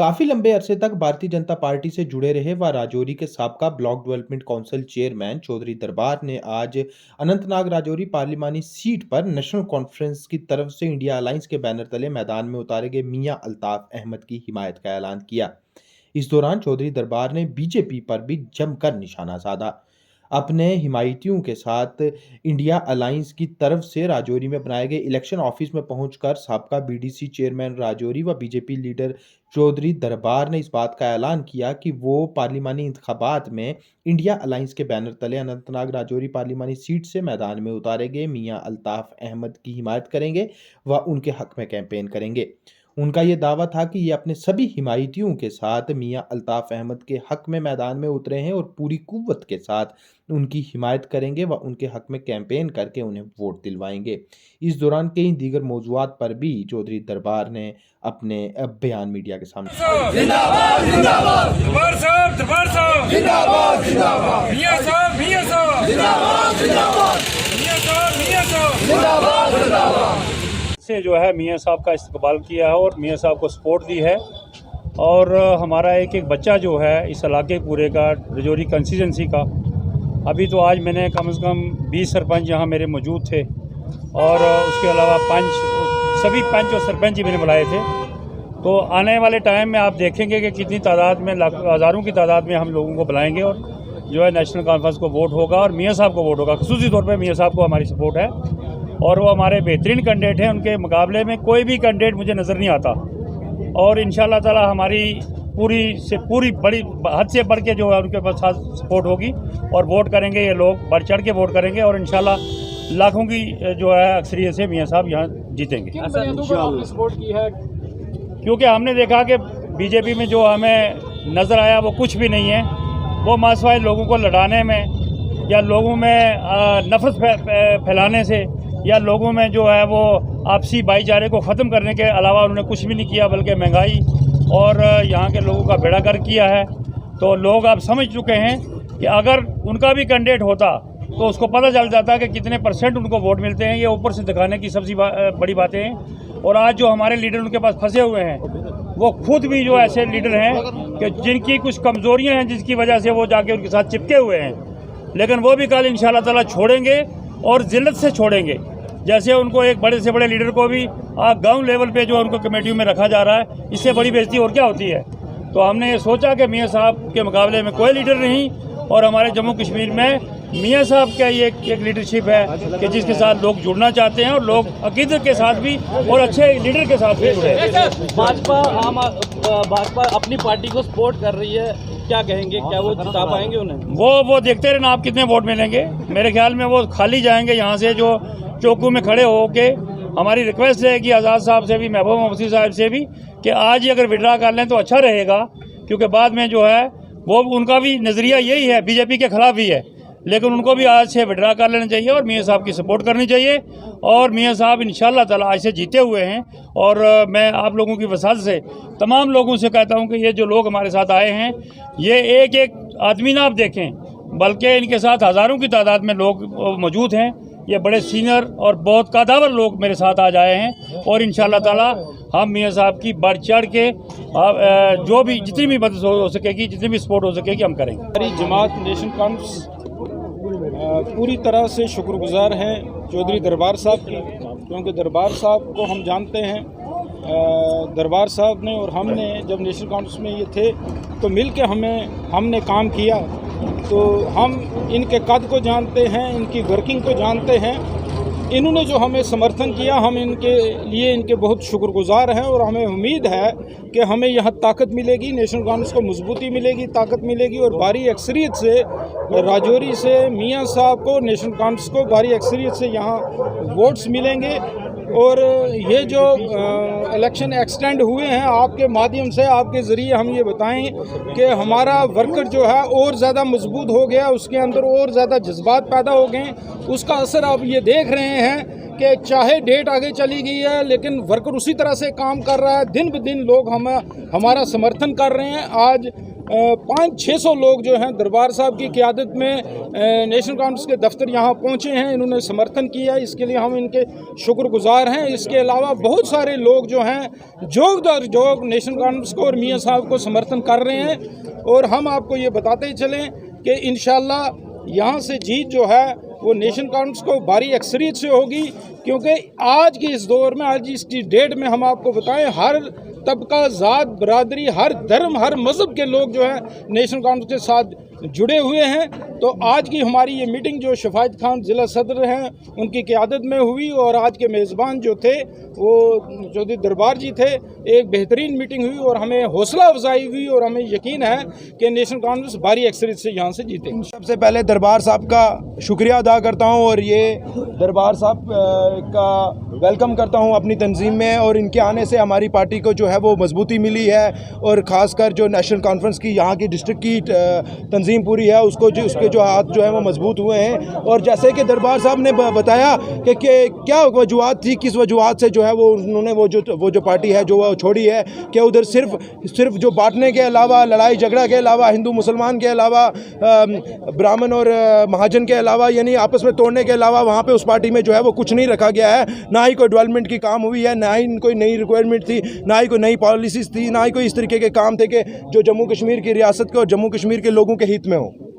काफी लंबे अरसे तक भारतीय जनता पार्टी से जुड़े रहे व राजौरी के साबका block development council chairman Chaudhary Darbar ने आज अनंतनाग राजौरी पार्लिमानी सीट पर नेशनल कॉन्फ्रेंस की तरफ से इंडिया अलायंस के बैनर तले मैदान में उतारे गए मियां अल्ताफ अहमद की हिमायत का ऐलान किया। इस दौरान चौधरी दरबार ने बीजेपी पर भी जमकर निशाना साधा। अपने हिमायतियों के साथ इंडिया अलायंस की तरफ से राजौरी में बनाए गए इलेक्शन ऑफिस में पहुंचकर साबका बीडीसी चेयरमैन राजौरी व बीजेपी लीडर चौधरी दरबार ने इस बात का ऐलान किया कि वो पार्लिमानी इंतखाबात में इंडिया अलायंस के बैनर तले अनंतनाग राजौरी पार्लिमानी सीट से मैदान में उतारे गए मियां अल्ताफ अहमद की हिमायत करेंगे व उनके हक में कैंपेन करेंगे। उनका ये दावा था कि ये अपने सभी हिमायतियों के साथ मियां अल्ताफ अहमद के हक में मैदान में उतरे हैं और पूरी कुव्वत के साथ उनकी हिमायत करेंगे व उनके हक में कैंपेन करके उन्हें वोट दिलवाएंगे। इस दौरान कई दीगर मौजूआत पर भी चौधरी दरबार ने अपने बयान मीडिया के सामने जिंदाबाद जिंदाबाद दरबार साहब जिंदाबाद जिंदाबाद मियां साहब जिंदाबाद मियां साहब जिंदाबाद से जो है मियां साहब का इस्तकबाल किया है और मियां साहब को सपोर्ट दी है। और हमारा एक एक बच्चा जो है इस इलाके पूरे का राजौरी कंस्टिट्यूंसी का, अभी तो आज मैंने कम से कम 20 सरपंच यहाँ मेरे मौजूद थे और उसके अलावा सभी पंच और सरपंच ही मैंने बुलाए थे। तो आने वाले टाइम में आप देखेंगे कि कितनी तादाद में, हज़ारों की तादाद में हम लोगों को बुलाएंगे और जो है नेशनल कॉन्फ्रेंस को वोट होगा और मियां साहब को वोट होगा। ख़ुसूसी तौर पर मियां साहब को हमारी सपोर्ट है और वो हमारे बेहतरीन कैंडिडेट हैं। उनके मुकाबले में कोई भी कैंडिडेट मुझे नज़र नहीं आता और इंशाल्लाह ताला हमारी पूरी बड़ी हद से बढ़ के जो है उनके पास सपोर्ट होगी और वोट करेंगे ये लोग, बढ़ चढ़ के वोट करेंगे और इंशाल्लाह लाखों की जो है अक्सरियत से मियां साहब यहाँ जीतेंगे। सपोर्ट की है क्योंकि हमने देखा कि बीजेपी में जो हमें नज़र आया वो कुछ भी नहीं है। वो मासवाए लोगों को लड़ाने में या लोगों में नफरत फैलाने से या लोगों में जो है वो आपसी भाईचारे को ख़त्म करने के अलावा उन्होंने कुछ भी नहीं किया, बल्कि महंगाई और यहाँ के लोगों का बेड़ा गर्क किया है। तो लोग अब समझ चुके हैं कि अगर उनका भी कैंडिडेट होता तो उसको पता चल जाता कि कितने % उनको वोट मिलते हैं। ये ऊपर से दिखाने की सबसे बड़ी बातें हैं। और आज जो हमारे लीडर उनके पास फंसे हुए हैं वो खुद भी जो ऐसे लीडर हैं कि जिनकी कुछ कमज़ोरियाँ हैं जिसकी वजह से वो जाके उनके साथ चिपके हुए हैं, लेकिन वो भी कल इंशाल्लाह ताला छोड़ेंगे और जिल्लत से छोड़ेंगे। जैसे उनको एक बड़े से बड़े लीडर को भी गांव लेवल पे जो उनको कमेटियों में रखा जा रहा है, इससे बड़ी बेइज्जती और क्या होती है। तो हमने ये सोचा कि मियां साहब के मुकाबले में कोई लीडर नहीं और हमारे जम्मू कश्मीर में मियां साहब का ये एक लीडरशिप है कि जिसके साथ लोग जुड़ना चाहते हैं और लोग अकीदत के साथ भी और अच्छे लीडर के साथ भी जुड़े। भाजपा अपनी पार्टी को सपोर्ट कर रही है, क्या कहेंगे, क्या वो जिता पाएंगे उन्हें? वो देखते रहना आप कितने वोट मिलेंगे। मेरे ख्याल में वो खाली जाएंगे यहाँ से, जो चौकू में खड़े होके हमारी रिक्वेस्ट है कि आज़ाद साहब से भी, महबूबा मुफ्ती साहब से भी, कि आज ही अगर विड्रा कर लें तो अच्छा रहेगा। क्योंकि बाद में जो है वो उनका भी नज़रिया यही है, बीजेपी के खिलाफ ही है, लेकिन उनको भी आज से विड्रा कर लेना चाहिए और मियां साहब की सपोर्ट करनी चाहिए। और मियां साहब इंशाल्लाह ताला आज से जीते हुए हैं। और मैं आप लोगों की वसात से तमाम लोगों से कहता हूं कि ये जो लोग हमारे साथ आए हैं, ये एक एक आदमी ना आप देखें, बल्कि इनके साथ हज़ारों की तादाद में लोग मौजूद हैं। ये बड़े सीनियर और बहुत कादावर लोग मेरे साथ आज आए हैं और इंशाल्लाह ताला हम मियां साहब की बढ़ चढ़ के जो भी जितनी भी मदद हो सकेगी, जितनी भी सपोर्ट हो सकेगी, हम करेंगे। हमारी जमात नेशनल कॉन्फ्रेंस पूरी तरह से शुक्रगुजार हैं चौधरी दरबार साहब की, क्योंकि दरबार साहब को हम जानते हैं। दरबार साहब ने और हमने जब नेशनल कॉन्फ्रेंस में ये थे तो मिल के हमने काम किया, तो हम इनके कद को जानते हैं, इनकी वर्किंग को जानते हैं। इन्होंने जो हमें समर्थन किया, हम इनके लिए इनके बहुत शुक्रगुजार हैं और हमें उम्मीद है कि हमें यहाँ ताकत मिलेगी, नेशनल कॉन्फ्रेंस को मजबूती मिलेगी, ताकत मिलेगी और भारी अक्सरियत से राजौरी से मियां साहब को, नेशनल कॉन्फ्रेंस को भारी अक्सरियत से यहाँ वोट्स मिलेंगे। और ये जो इलेक्शन एक्सटेंड हुए हैं, आपके माध्यम से, आपके ज़रिए हम ये बताएं कि हमारा वर्कर जो है और ज़्यादा मजबूत हो गया, उसके अंदर और ज़्यादा जज्बात पैदा हो गए। उसका असर आप ये देख रहे हैं कि चाहे डेट आगे चली गई है, लेकिन वर्कर उसी तरह से काम कर रहा है। दिन ब दिन लोग हमारा समर्थन कर रहे हैं। आज 500-600 लोग जो हैं दरबार साहब की क़यादत में नेशनल कॉन्फ्रेंस के दफ्तर यहाँ पहुँचे हैं। इन्होंने समर्थन किया, इसके लिए हम इनके शुक्रगुजार हैं। इसके अलावा बहुत सारे लोग जो हैं जोग दर जोग नेशनल कॉन्फ्रेंस को और मियाँ साहब को समर्थन कर रहे हैं। और हम आपको ये बताते ही चलें कि इंशाल्लाह यहाँ से जीत जो है वो नेशनल कॉन्फ्रेंस को भारी अक्सरियत से होगी, क्योंकि आज के इस दौर में, आज इस डेट में हम आपको बताएं, हर तबका, ज़ात, बरादरी, हर धर्म, हर मज़हब के लोग जो हैं नेशनल कॉन्फ्रेंस के साथ जुड़े हुए हैं। तो आज की हमारी ये मीटिंग जो शफायत खान ज़िला सदर हैं उनकी क़यादत में हुई और आज के मेज़बान जो थे वो चौधरी दरबार जी थे, एक बेहतरीन मीटिंग हुई और हमें हौसला अफजाई हुई और हमें यकीन है कि नेशनल कॉन्फ्रेंस भारी अक्सरियत से यहाँ से जीतेंगे। सबसे पहले दरबार साहब का शुक्रिया अदा करता हूँ और ये दरबार साहब का वेलकम करता हूँ अपनी तंजीम में, और इनके आने से हमारी पार्टी को जो है वो मजबूती मिली है और ख़ासकर जो नेशनल कॉन्फ्रेंस की यहाँ की डिस्ट्रिक्ट की तंजीम पूरी है उसके जो हाथ जो है वो मजबूत हुए हैं। और जैसे कि दरबार साहब ने बताया कि क्या वजूहत थी, किस वजूहत से जो है वो उन्होंने वो जो पार्टी है जो वो छोड़ी है, कि उधर सिर्फ जो बांटने के अलावा, लड़ाई झगड़ा के अलावा, हिंदू मुसलमान के अलावा, ब्राह्मण और महाजन के अलावा, यानी आपस में तोड़ने के अलावा वहाँ पे उस पार्टी में जो है वो कुछ नहीं रखा गया है। ना ही कोई डेवलपमेंट की काम हुई है, ना ही कोई नई रिक्वायरमेंट थी, ना ही कोई नई पॉलिसीज़ थी, ना ही कोई इस तरीके के काम थे कि जो जम्मू कश्मीर की रियासत के और जम्मू कश्मीर के लोगों के हित में हो।